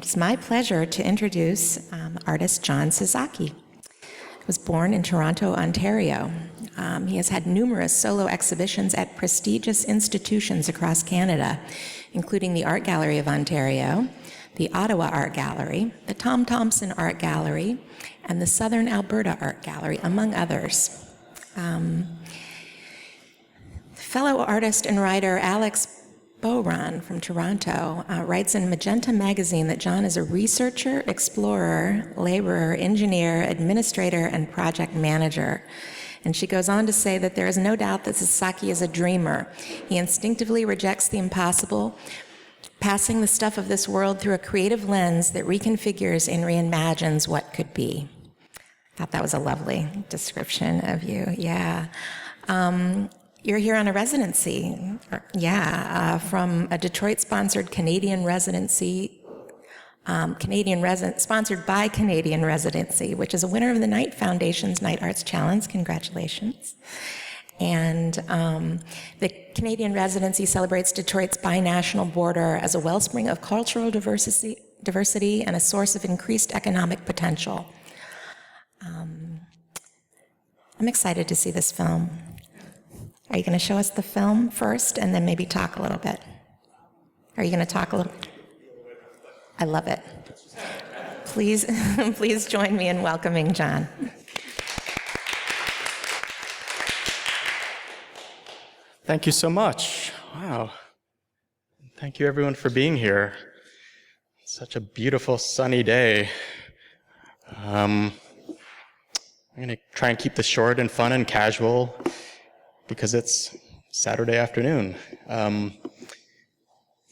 It's my pleasure to introduce artist Jon Sasaki. He was born in Toronto, Ontario. He has had numerous solo exhibitions at prestigious institutions across Canada, including the Art Gallery of Ontario, the Ottawa Art Gallery, the Tom Thomson Art Gallery, and the Southern Alberta Art Gallery, among others. Fellow artist and writer Alex Beauron from Toronto writes in Magenta magazine that Jon is a researcher, explorer, laborer, engineer, administrator, and project manager. And she goes on to say that there is no doubt that Sasaki is a dreamer. He instinctively rejects the impossible, passing the stuff of this world through a creative lens that reconfigures and reimagines what could be. I thought that was a lovely description of you, yeah. You're here on a residency, from a Detroit-sponsored Canadian residency, sponsored by Canadian Residency, which is a winner of the Knight Foundation's Knight Arts Challenge. Congratulations. And the Canadian Residency celebrates Detroit's binational border as a wellspring of cultural diversity and a source of increased economic potential. I'm excited to see this film. Are you going to show us the film first and then maybe talk a little bit? Are you going to talk a little? I love it. Please, please join me in welcoming Jon. Thank you so much. Wow. Thank you everyone for being here. It's such a beautiful sunny day. I'm going to try and keep this short and fun and casual because it's Saturday afternoon.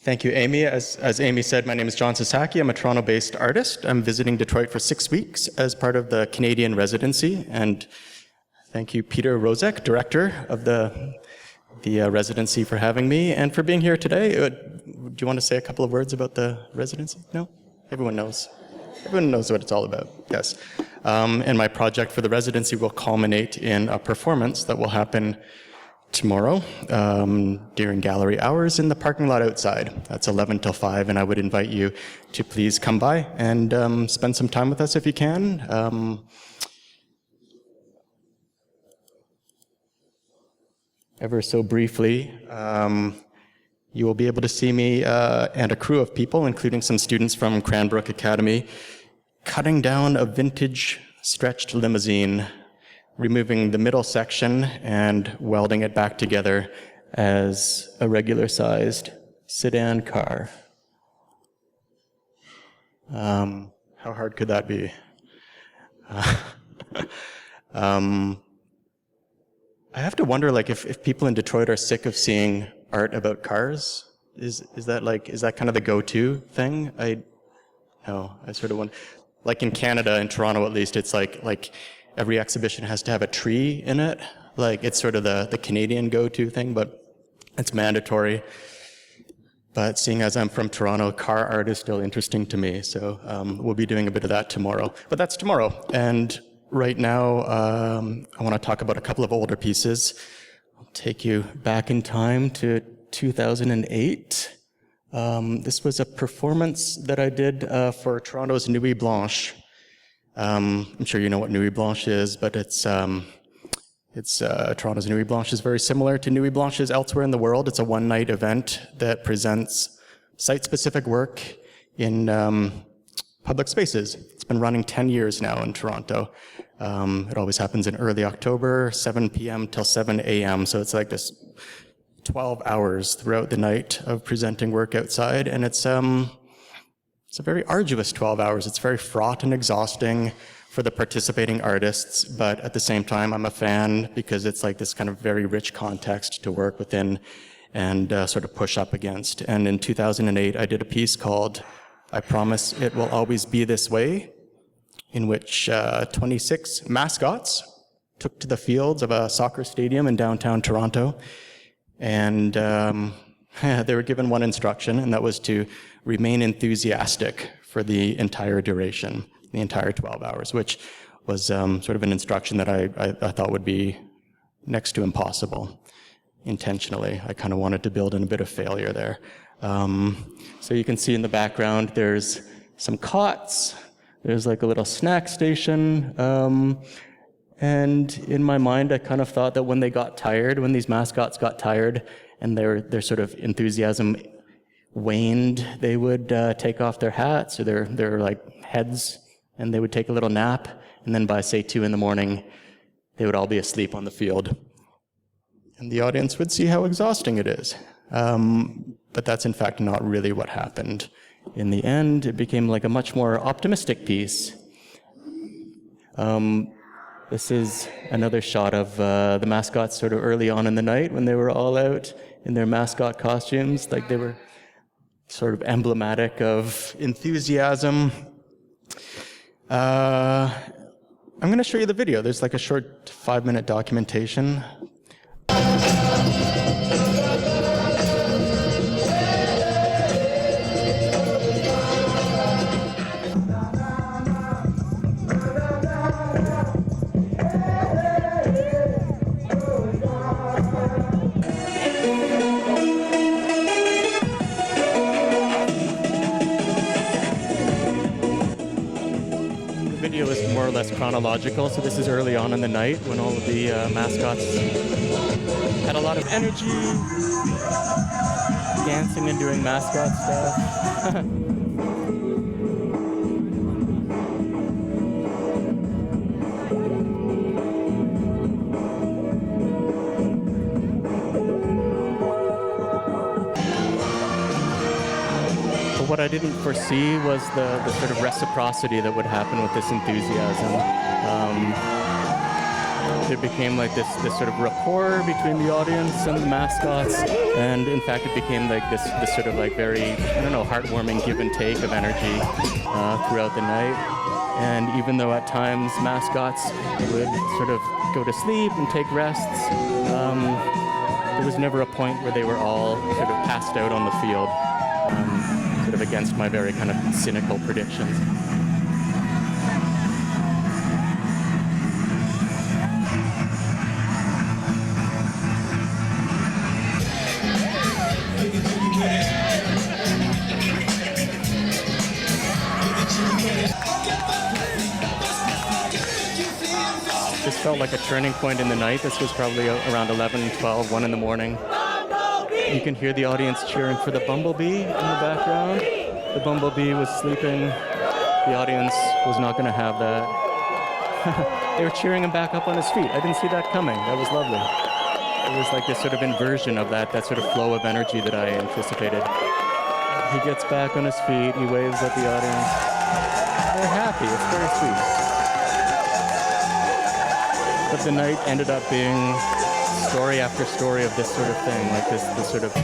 Thank you, Amy. As Amy said, my name is Jon Sasaki. I'm a Toronto-based artist. I'm visiting Detroit for 6 weeks as part of the Canadian Residency. And thank you, Peter Rozek, director of the residency, for having me and for being here today. Do you want to say a couple of words about the residency? No? Everyone knows. Everyone knows what it's all about. Yes. And my project for the residency will culminate in a performance that will happen tomorrow during gallery hours in the parking lot outside. That's 11 till 5, and I would invite you to please come by and spend some time with us if you can. Ever so briefly, you will be able to see me and a crew of people, including some students from Cranbrook Academy, cutting down a vintage stretched limousine, removing the middle section and welding it back together as a regular-sized sedan car. How hard could that be? I have to wonder, like, if people in Detroit are sick of seeing art about cars. Is that kind of the go-to thing? I sort of wonder. Like in Canada, in Toronto at least, it's like every exhibition has to have a tree in it. Like, it's sort of the Canadian go-to thing, but it's mandatory. But seeing as I'm from Toronto, car art is still interesting to me. So we'll be doing a bit of that tomorrow. But that's tomorrow. And right now, I want to talk about a couple of older pieces. I'll take you back in time to 2008. This was a performance that I did for Toronto's Nuit Blanche. I'm sure you know what Nuit Blanche is, but it's Toronto's Nuit Blanche is very similar to Nuit Blanches elsewhere in the world. It's a one-night event that presents site-specific work in public spaces. It's been running 10 years now in Toronto. It always happens in early October, 7 p.m. till 7 a.m. So it's like this 12 hours throughout the night of presenting work outside, and it's a very arduous 12 hours. It's very fraught and exhausting for the participating artists, but at the same time, I'm a fan because it's like this kind of very rich context to work within and sort of push up against. And in 2008, I did a piece called I Promise It Will Always Be This Way, in which 26 mascots took to the fields of a soccer stadium in downtown Toronto. And they were given one instruction, and that was to remain enthusiastic for the entire duration, the entire 12 hours, which was sort of an instruction that I thought would be next to impossible intentionally. I kind of wanted to build in a bit of failure there. So you can see in the background, there's some cots. There's like a little snack station. And in my mind, I kind of thought that when they got tired, when these mascots got tired and their sort of enthusiasm waned, they would take off their hats or their like heads, and they would take a little nap. And then by, say, 2 in the morning, they would all be asleep on the field. And the audience would see how exhausting it is. But that's in fact not really what happened. In the end, it became like a much more optimistic piece. This is another shot of the mascots sort of early on in the night when they were all out in their mascot costumes. Like they were sort of emblematic of enthusiasm. I'm going to show you the video. There's like a short 5-minute documentation. More or less chronological, so this is early on in the night when all of the mascots had a lot of energy, dancing and doing mascot stuff. What I didn't foresee was the sort of reciprocity that would happen with this enthusiasm. There became like this sort of rapport between the audience and the mascots, and in fact it became like this sort of like very, I don't know, heartwarming give and take of energy throughout the night. And even though at times mascots would sort of go to sleep and take rests, there was never a point where they were all sort of passed out on the field. Sort of against my very kind of cynical predictions. This felt like a turning point in the night. This was probably around 11, 12, 1 in the morning. You can hear the audience cheering for the bumblebee in the background. The bumblebee was sleeping. The audience was not going to have that. They were cheering him back up on his feet. I didn't see that coming. That was lovely. It was like this sort of inversion of that sort of flow of energy that I anticipated. He gets back on his feet. He waves at the audience. They're happy. It's very sweet. But the night ended up being story after story of this sort of thing, like this sort of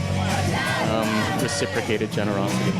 reciprocated generosity.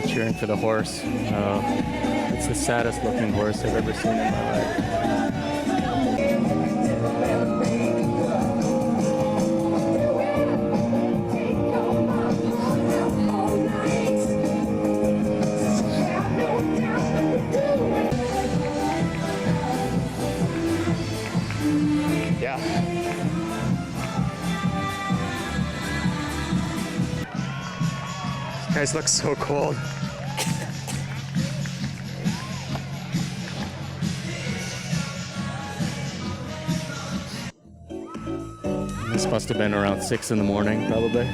Cheering for the horse. It's the saddest looking horse I've ever seen in my life. Yeah. You guys look so cold. This must have been around 6 in the morning, probably.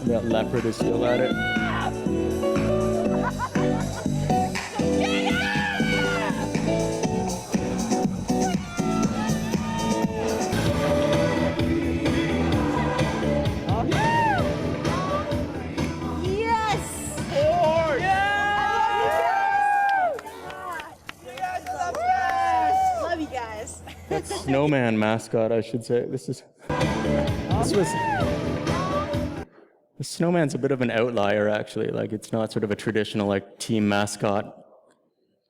That leopard is still at it. Snowman mascot, I should say. The snowman's a bit of an outlier, actually. Like, it's not sort of a traditional like team mascot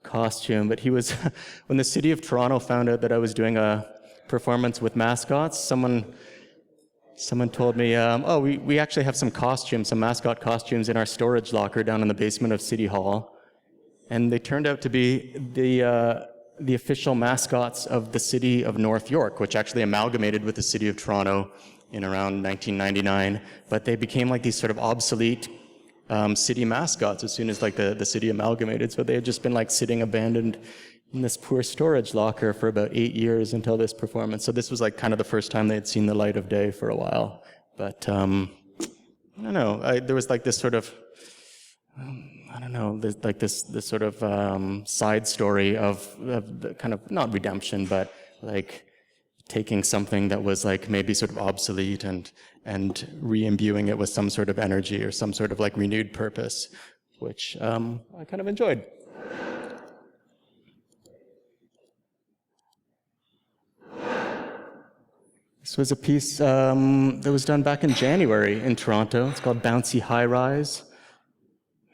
costume, but he was, when the city of Toronto found out that I was doing a performance with mascots, someone told me, oh, we actually have some costumes, some mascot costumes in our storage locker down in the basement of City Hall. And they turned out to be the official mascots of the city of North York, which actually amalgamated with the city of Toronto in around 1999. But they became like these sort of obsolete city mascots as soon as like the city amalgamated. So they had just been like sitting abandoned in this poor storage locker for about 8 years until this performance. So this was like kind of the first time they had seen the light of day for a while. But I don't know, there was like this sort of, I don't know, this sort of side story of the kind of, not redemption, but like taking something that was like maybe sort of obsolete and re-imbuing it with some sort of energy or some sort of like renewed purpose, which I kind of enjoyed. This was a piece that was done back in January in Toronto. It's called Bouncy High Rise.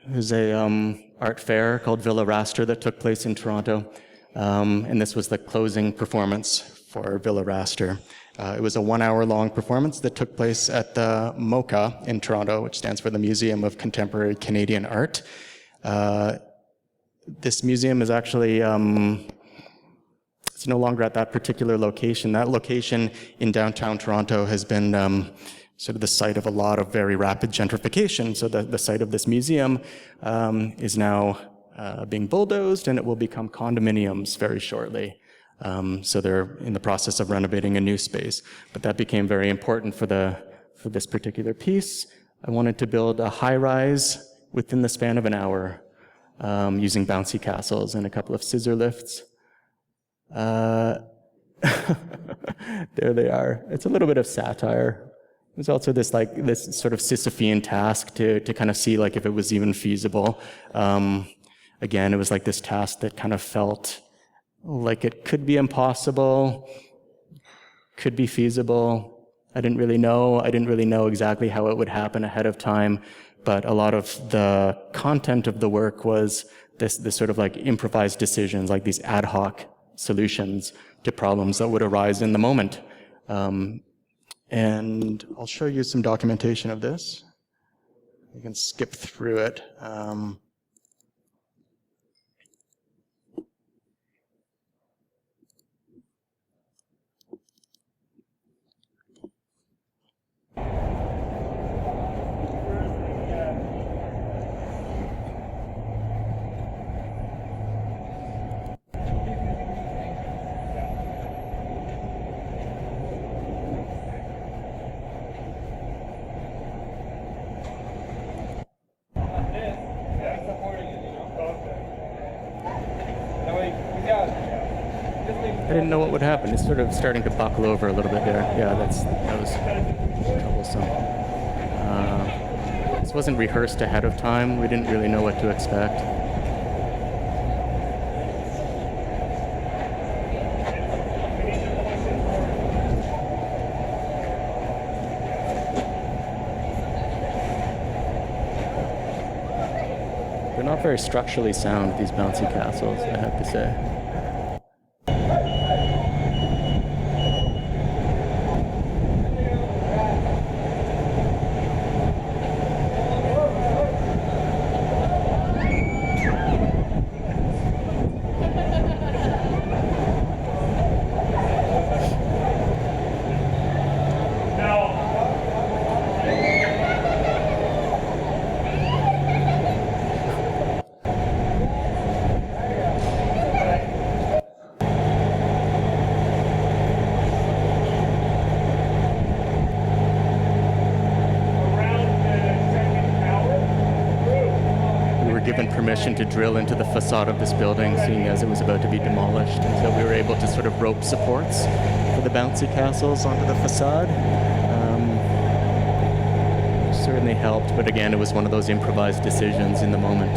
It was a art fair called Villa Raster that took place in Toronto. And this was the closing performance for Villa Raster. It was a 1 hour long performance that took place at the MOCAD in Toronto, which stands for the Museum of Contemporary Canadian Art. This museum is actually, it's no longer at that particular location. That location in downtown Toronto has been sort of the site of a lot of very rapid gentrification. So the site of this museum is now being bulldozed, and it will become condominiums very shortly. So they're in the process of renovating a new space. But that became very important for this particular piece. I wanted to build a high-rise within the span of an hour using bouncy castles and a couple of scissor lifts. There they are. It's a little bit of satire. There's also this sort of Sisyphean task to kind of see like if it was even feasible. Again, it was like this task that kind of felt like it could be impossible, could be feasible. I didn't really know exactly how it would happen ahead of time, but a lot of the content of the work was this sort of like improvised decisions, like these ad hoc solutions to problems that would arise in the moment. And I'll show you some documentation of this. You can skip through it. I didn't know what would happen. It's sort of starting to buckle over a little bit there. Yeah, that was troublesome. This wasn't rehearsed ahead of time. We didn't really know what to expect. They're not very structurally sound, these bouncy castles, I have to say. Given permission to drill into the facade of this building, seeing as it was about to be demolished. And so we were able to sort of rope supports for the bouncy castles onto the facade. Which certainly helped, but again, it was one of those improvised decisions in the moment.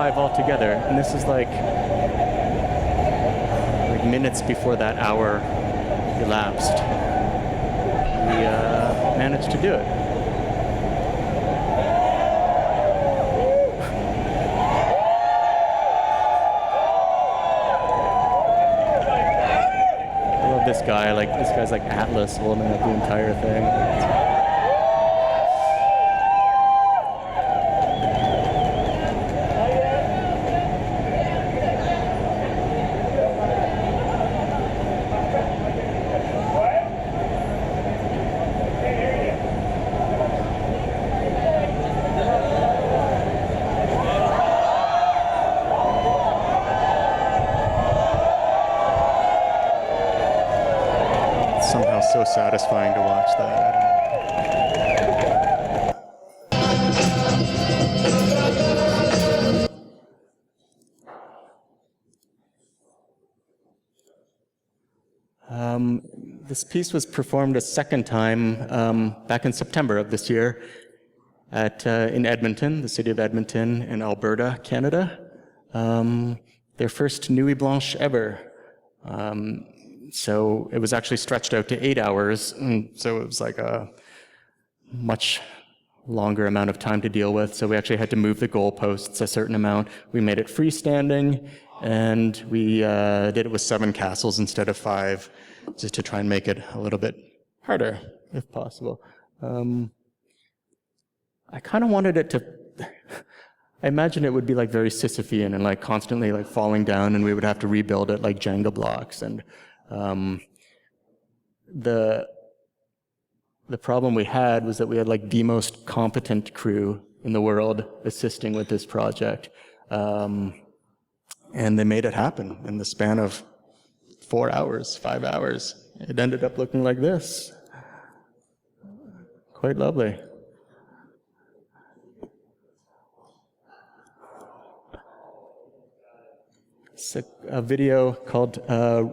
5 altogether, and this is like minutes before that hour elapsed. We managed to do it. I love this guy. Like, this guy's like Atlas holding up the entire thing. Somehow so satisfying to watch that. This piece was performed a second time back in September of this year in Edmonton, the city of Edmonton in Alberta, Canada. Their first Nuit Blanche ever. So it was actually stretched out to 8 hours, and so it was like a much longer amount of time to deal with. So we actually had to move the goalposts a certain amount. We made it freestanding, and we did it with 7 castles instead of 5, just to try and make it a little bit harder, if possible. I kind of wanted it to... I imagine it would be like very Sisyphean and like constantly like falling down, and we would have to rebuild it like Jenga blocks. And the problem we had was that we had like the most competent crew in the world assisting with this project, and they made it happen in the span of 4 hours, 5 hours. It ended up looking like this. Quite lovely. It's a video called,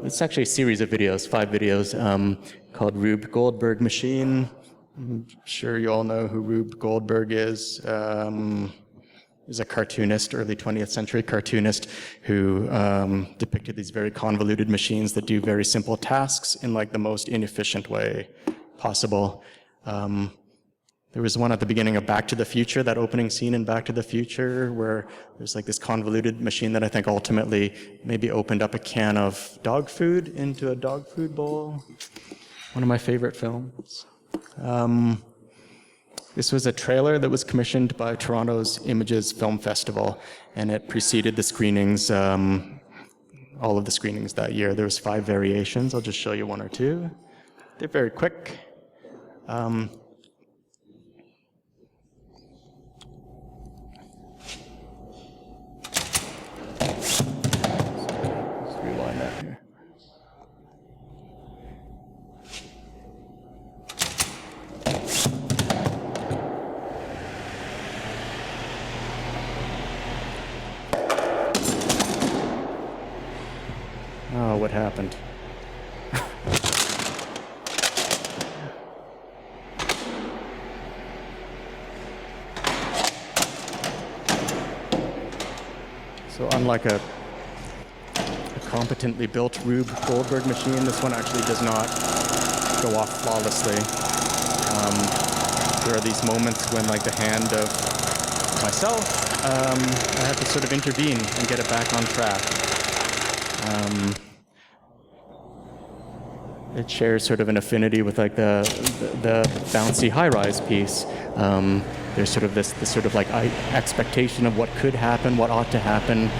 it's actually a series of videos, 5 videos, called Rube Goldberg Machine. I'm sure you all know who Rube Goldberg is. He's a cartoonist, early 20th century cartoonist, who depicted these very convoluted machines that do very simple tasks in like the most inefficient way possible. There was one at the beginning of Back to the Future, that opening scene in Back to the Future, where there's like this convoluted machine that I think ultimately maybe opened up a can of dog food into a dog food bowl. One of my favorite films. This was a trailer that was commissioned by Toronto's Images Film Festival, and it preceded the screenings, all of the screenings that year. There was 5 variations. I'll just show you 1 or 2. They're very quick. Oh, what happened? So unlike a competently built Rube Goldberg machine, this one actually does not go off flawlessly. There are these moments when, like the hand of myself, I have to sort of intervene and get it back on track. It shares sort of an affinity with like the bouncy high-rise piece. There's sort of this sort of like expectation of what could happen, what ought to happen.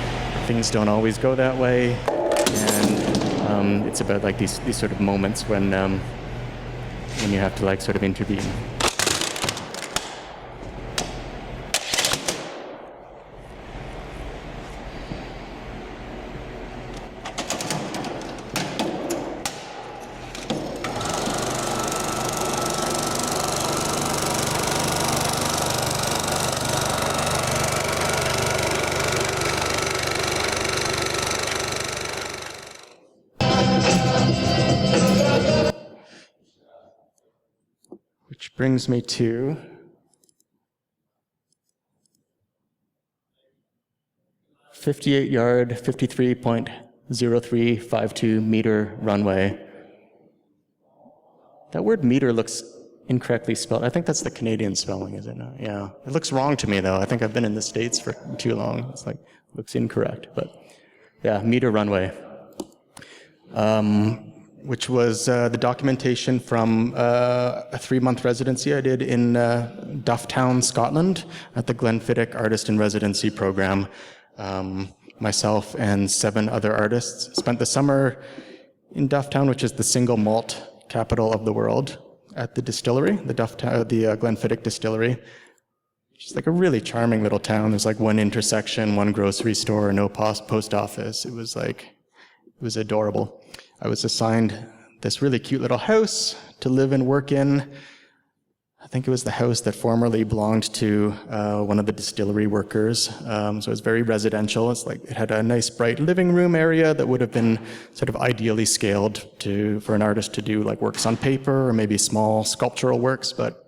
Things don't always go that way, and it's about like these sort of moments when you have to like sort of intervene. Which brings me to 58-yard, 53.0352 meter runway. That word meter looks incorrectly spelled. I think that's the Canadian spelling, is it not? Yeah. It looks wrong to me, though. I think I've been in the States for too long. It's like, looks incorrect. But yeah, Metre Runway, which was the documentation from a 3-month residency I did in Dufftown, Scotland, at the Glenfiddich Artist in Residency program. Myself and 7 other artists spent the summer in Dufftown, which is the single malt capital of the world, at the distillery, the Glenfiddich distillery. It's like a really charming little town. There's like one intersection, one grocery store, no post office. It was adorable. I was assigned this really cute little house to live and work in. I think it was the house that formerly belonged to one of the distillery workers. So it was very residential. It had a nice bright living room area that would have been sort of ideally scaled for an artist to do like works on paper or maybe small sculptural works. But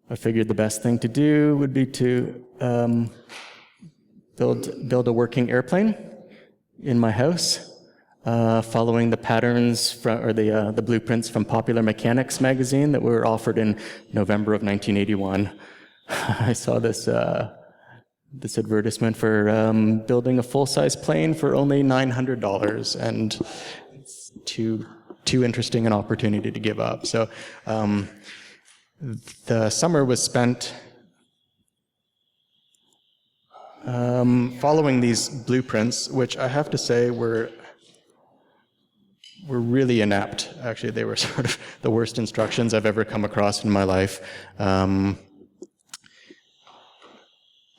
I figured the best thing to do would be to build a working airplane in my house. Following the patterns or the blueprints from Popular Mechanics magazine that were offered in November of 1981. I saw this advertisement for building a full-size plane for only $900, and it's too interesting an opportunity to give up. So the summer was spent following these blueprints, which I have to say were really inept. Actually, they were sort of the worst instructions I've ever come across in my life. I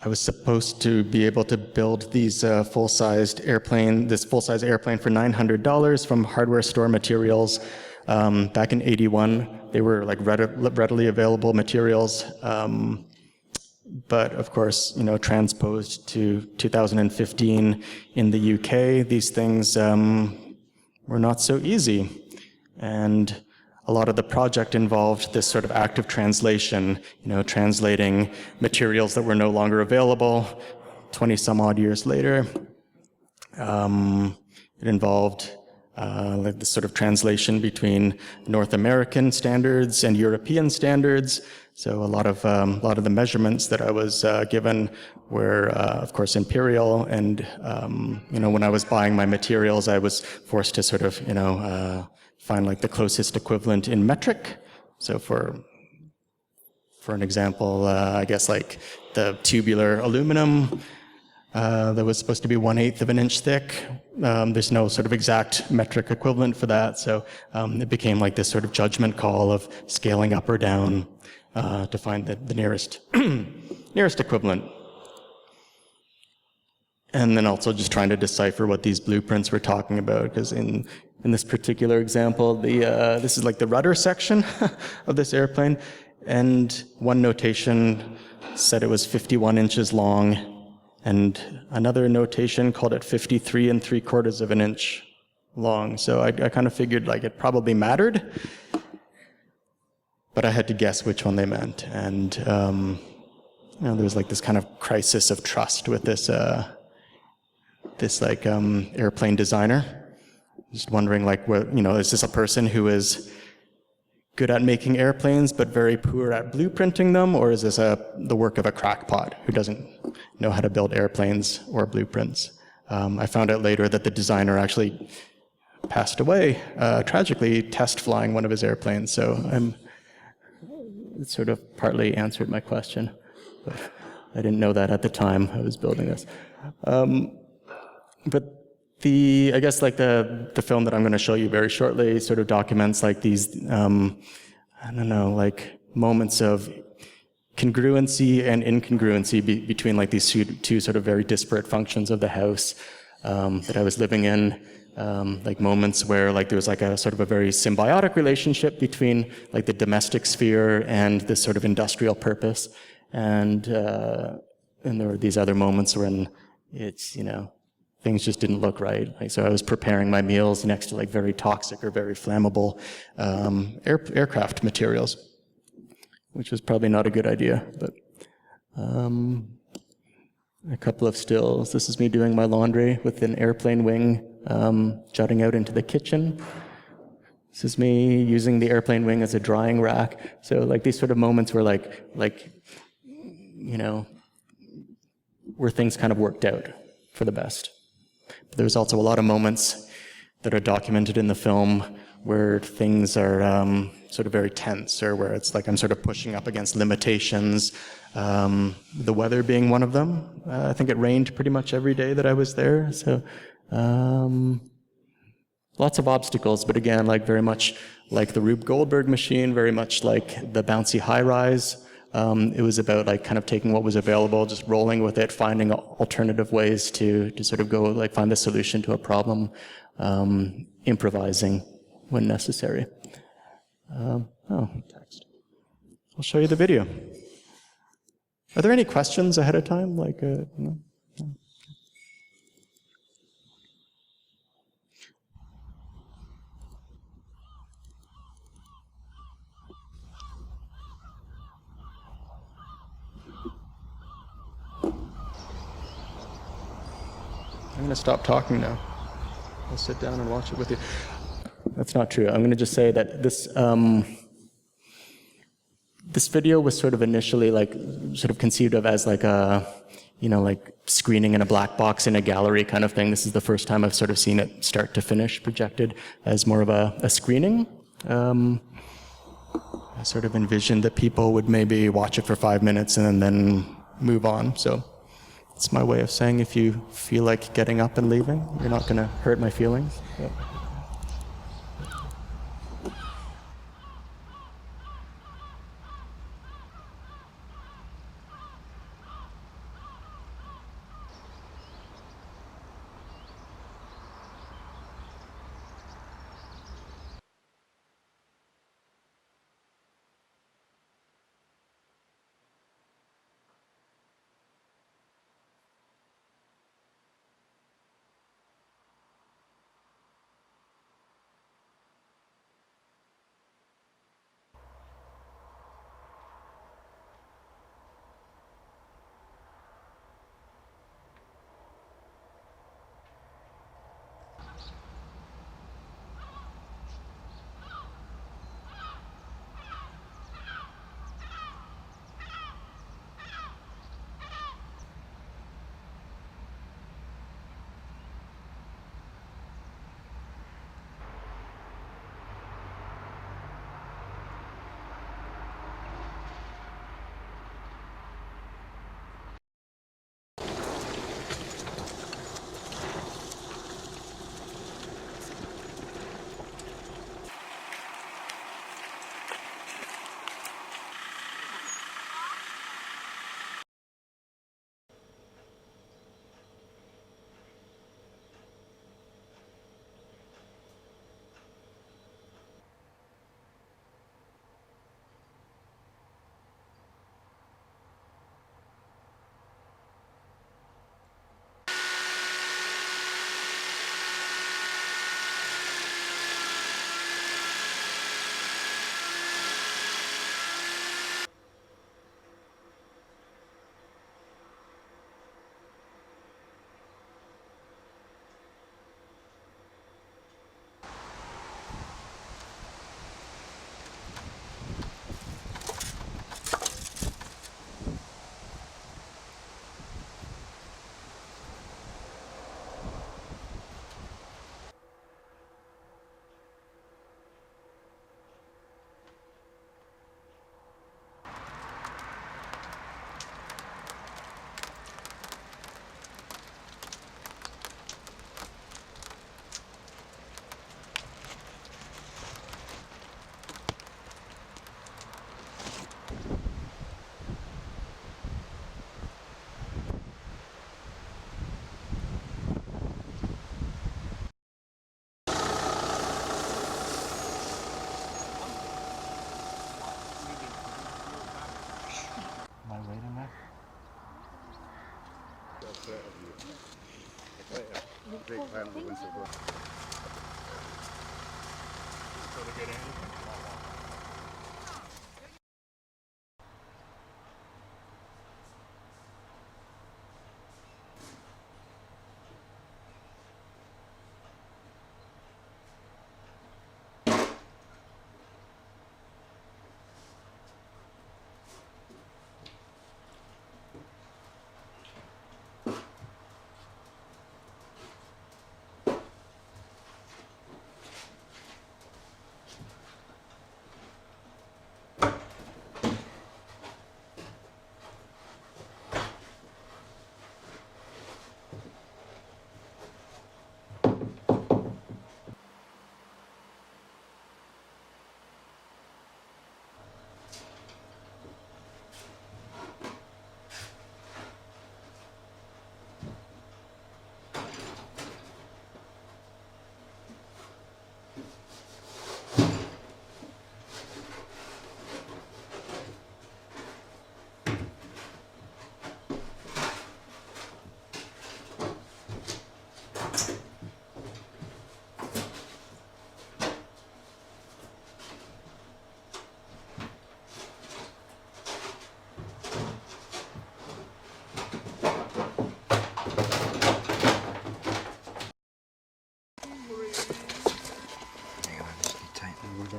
was supposed to be able to build these full-size airplane for $900 from hardware store materials. Back in '81, they were like readily available materials. But of course, transposed to 2015 in the UK, these things were not so easy. And a lot of the project involved this sort of active translation, translating materials that were no longer available 20 some odd years later. It involved like this sort of translation between North American standards and European standards. So a lot of the measurements that I was given were, of course, imperial. And when I was buying my materials, I was forced to sort of find like the closest equivalent in metric. So for an example, I guess like the tubular aluminum that was supposed to be 1/8 of an inch thick. There's no sort of exact metric equivalent for that. So it became like this sort of judgment call of scaling up or down to find the nearest equivalent. And then also just trying to decipher what these blueprints were talking about, because in this particular example, this is like the rudder section of this airplane, and one notation said it was 51 inches long, and another notation called it 53 3/4 of an inch long. So I kind of figured like it probably mattered, but I had to guess which one they meant. And there was like this kind of crisis of trust with this airplane designer. Just wondering like, is this a person who is good at making airplanes but very poor at blueprinting them, or is this the work of a crackpot who doesn't know how to build airplanes or blueprints? I found out later that the designer actually passed away, tragically test flying one of his airplanes, so it sort of partly answered my question, but I didn't know that at the time I was building this. But I guess like the film that I'm going to show you very shortly sort of documents like these, like moments of congruency and incongruency between like these two sort of very disparate functions of the house that I was living in. Like moments where like there was like a sort of a very symbiotic relationship between like the domestic sphere and this sort of industrial purpose. And there were these other moments when it's, things just didn't look right. Like, so I was preparing my meals next to like very toxic or very flammable aircraft materials, which was probably not a good idea. But A couple of stills. This is me doing my laundry with an airplane wing jutting out into the kitchen. This is me using the airplane wing as a drying rack. So like these sort of moments where where things kind of worked out for the best. But there's also a lot of moments that are documented in the film where things are sort of very tense, or where it's like I'm sort of pushing up against limitations. The weather being one of them. I think it rained pretty much every day that I was there. So lots of obstacles, but again, like very much like the Rube Goldberg machine, very much like the bouncy high rise. It was about like kind of taking what was available, just rolling with it, finding alternative ways to sort of go like find the solution to a problem, improvising when necessary. Text. I'll show you the video. Are there any questions ahead of time? Like, no? I'm going to stop talking now. I'll sit down and watch it with you. That's not true. I'm going to just say that this this video was sort of initially like sort of conceived of as like a, like screening in a black box in a gallery kind of thing. This is the first time I've sort of seen it start to finish projected as more of a screening. I sort of envisioned that people would maybe watch it for 5 minutes and then move on. So it's my way of saying if you feel like getting up and leaving, you're not going to hurt my feelings. Yeah.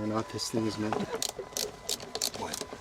or not this thing is meant to. What?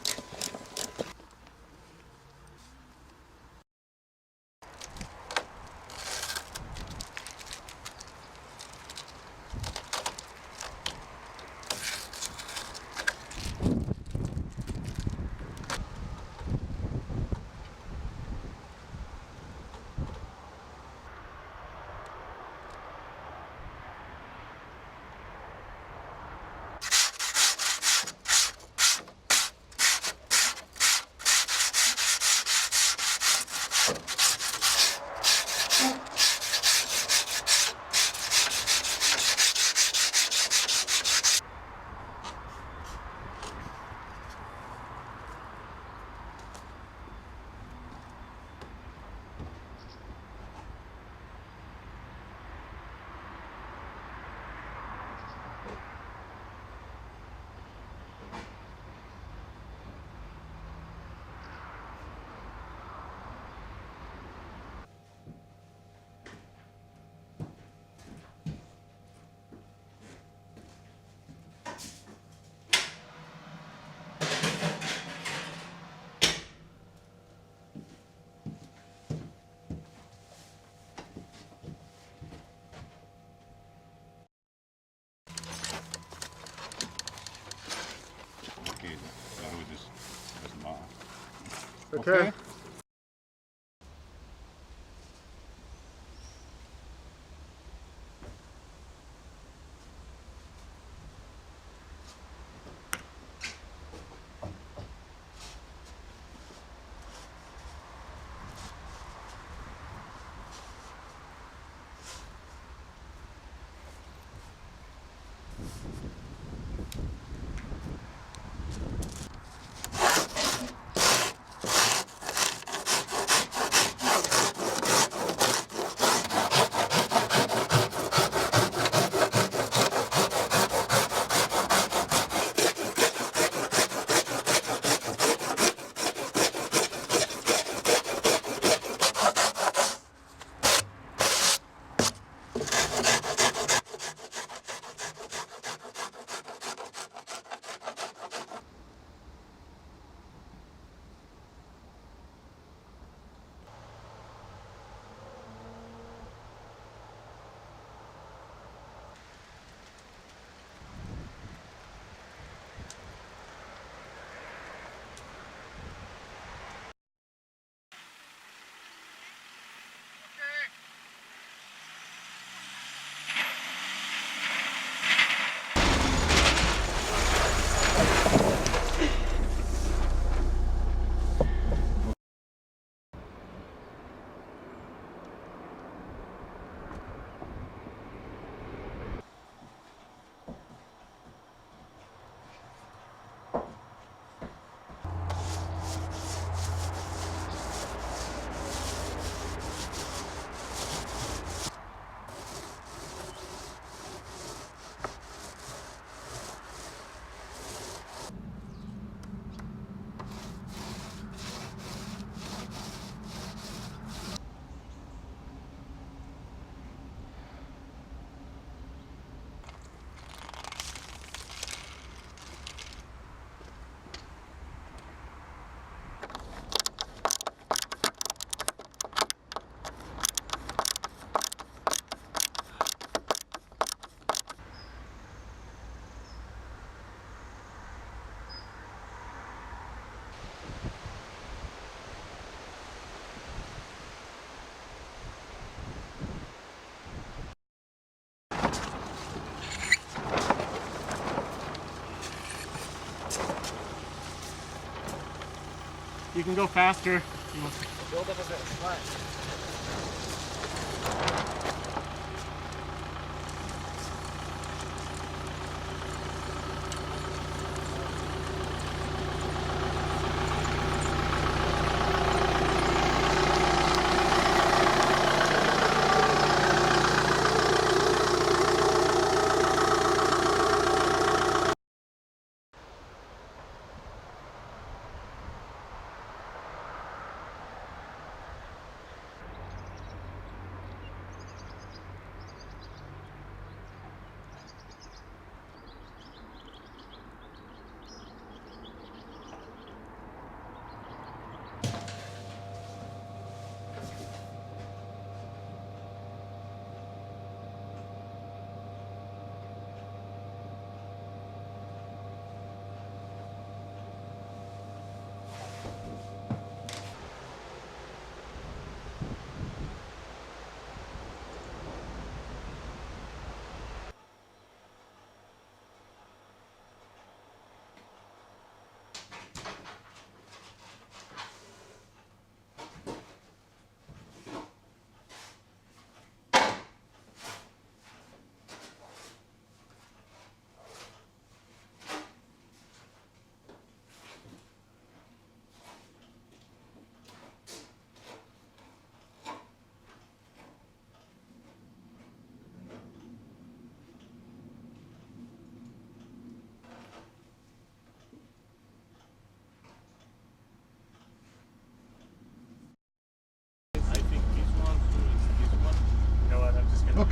Okay. You can go faster. Build up a bit. Flat.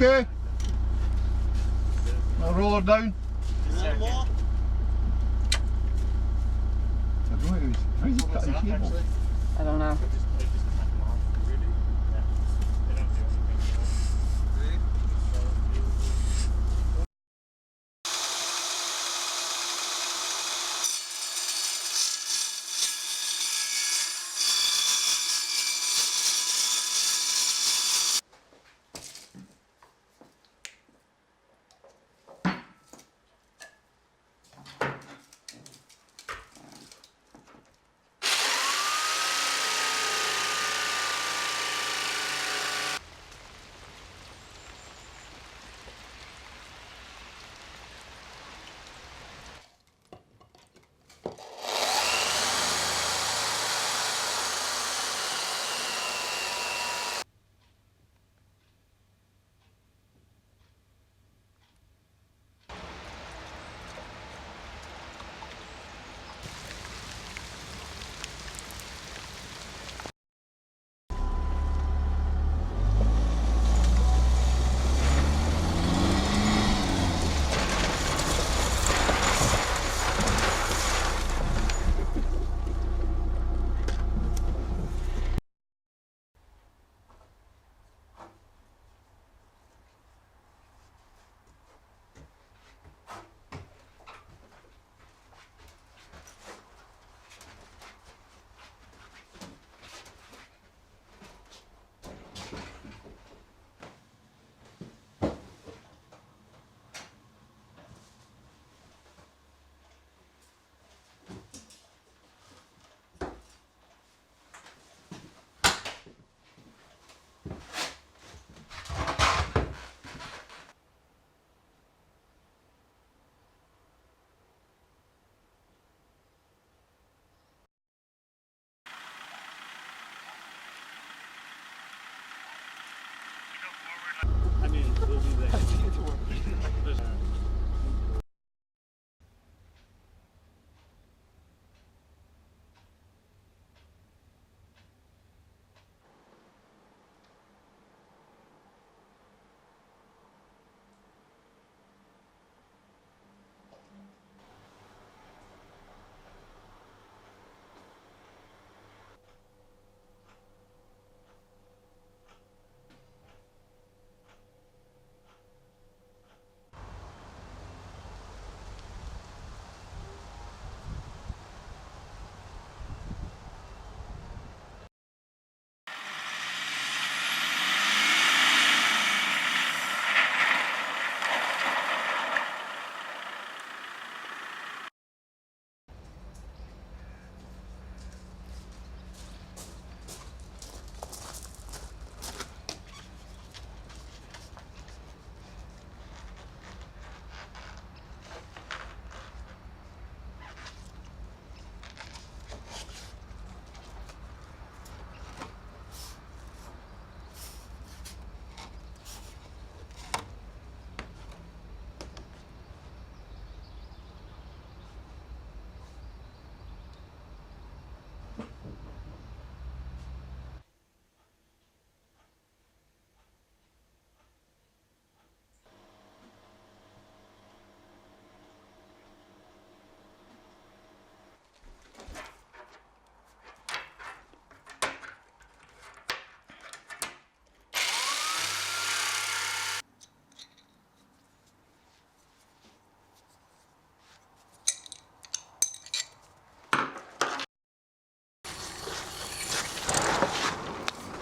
okay? Now roll her down. No more. I don't know, how's he cut his cable? I don't know.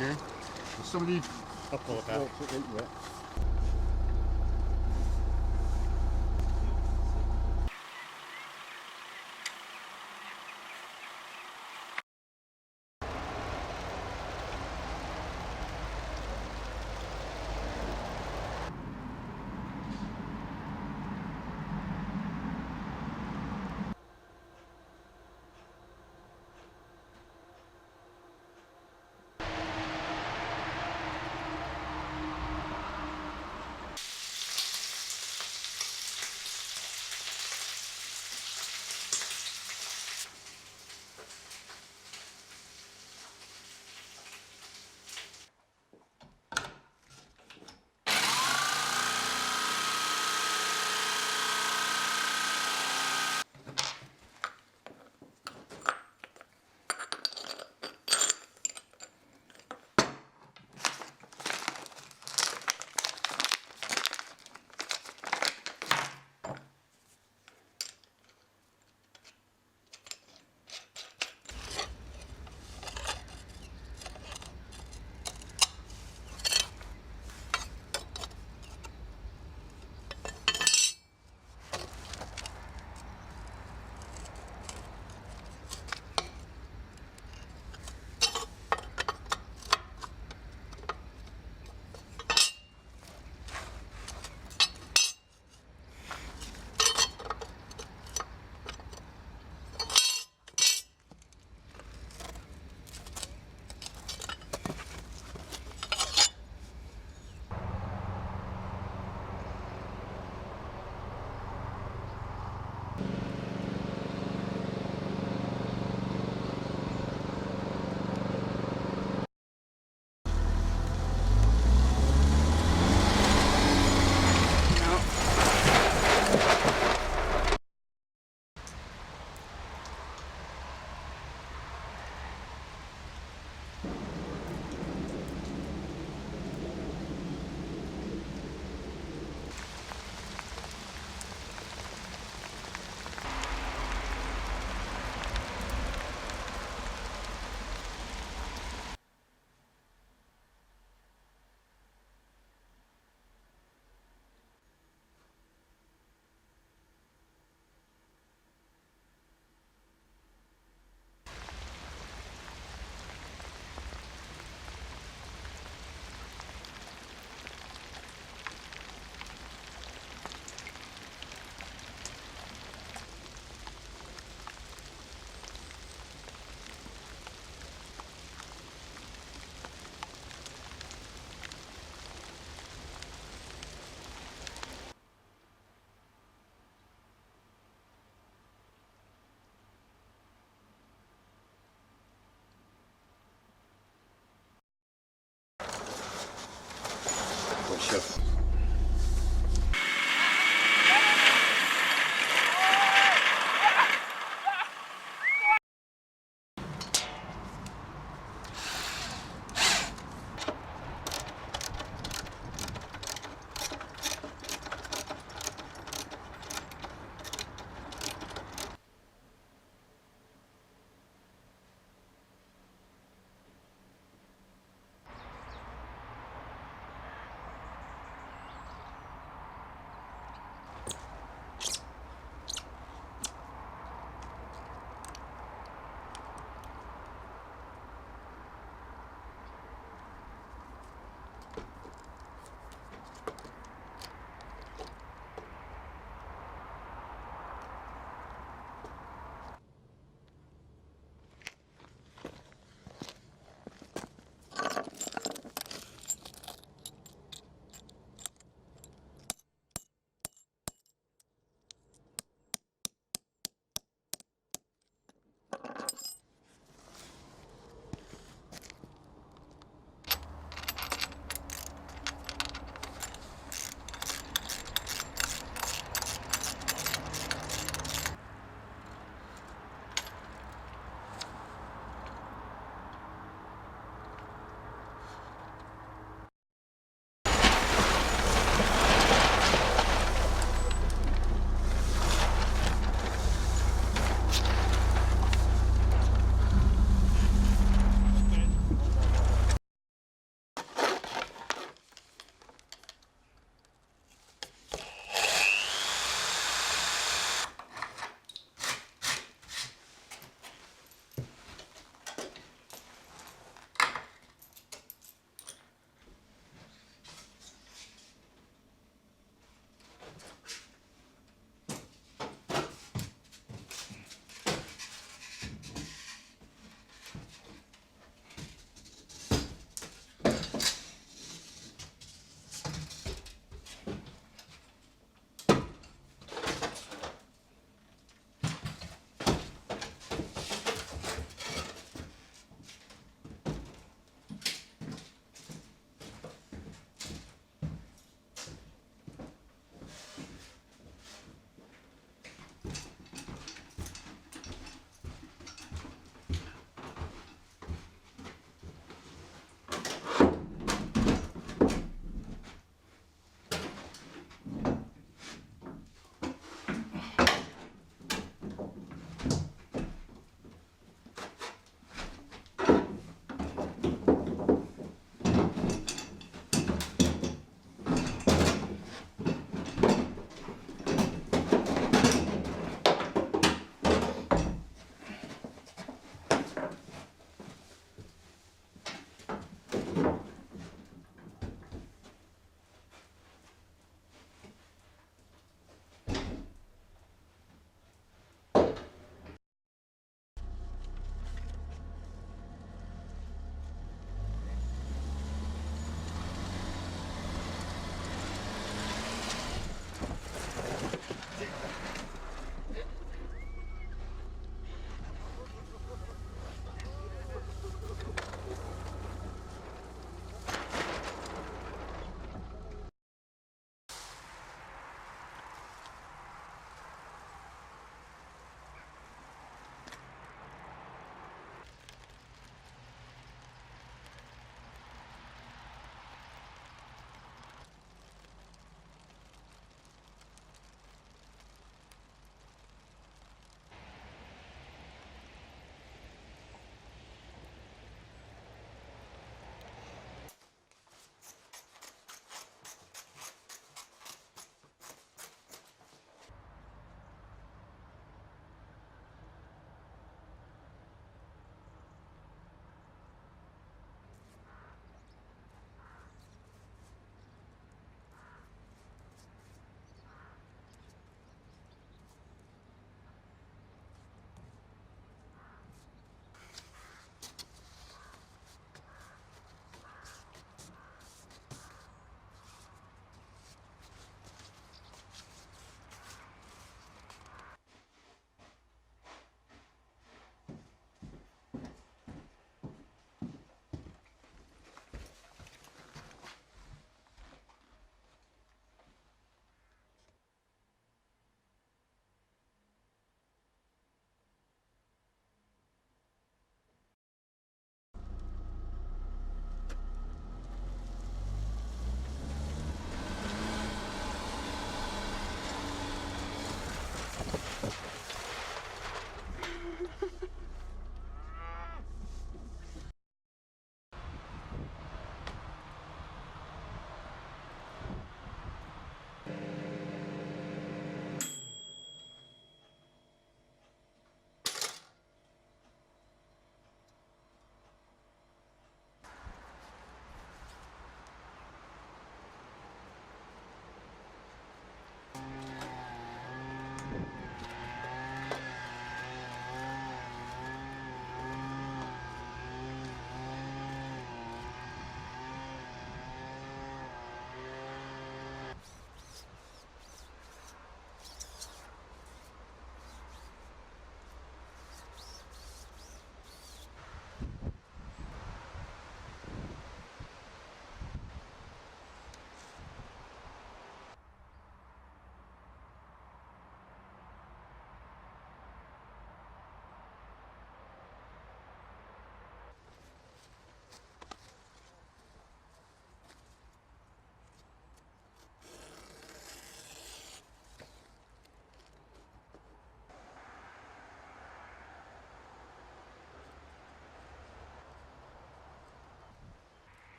Okay. Will somebody I'll pull it back. walk it into it?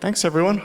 Thanks, everyone.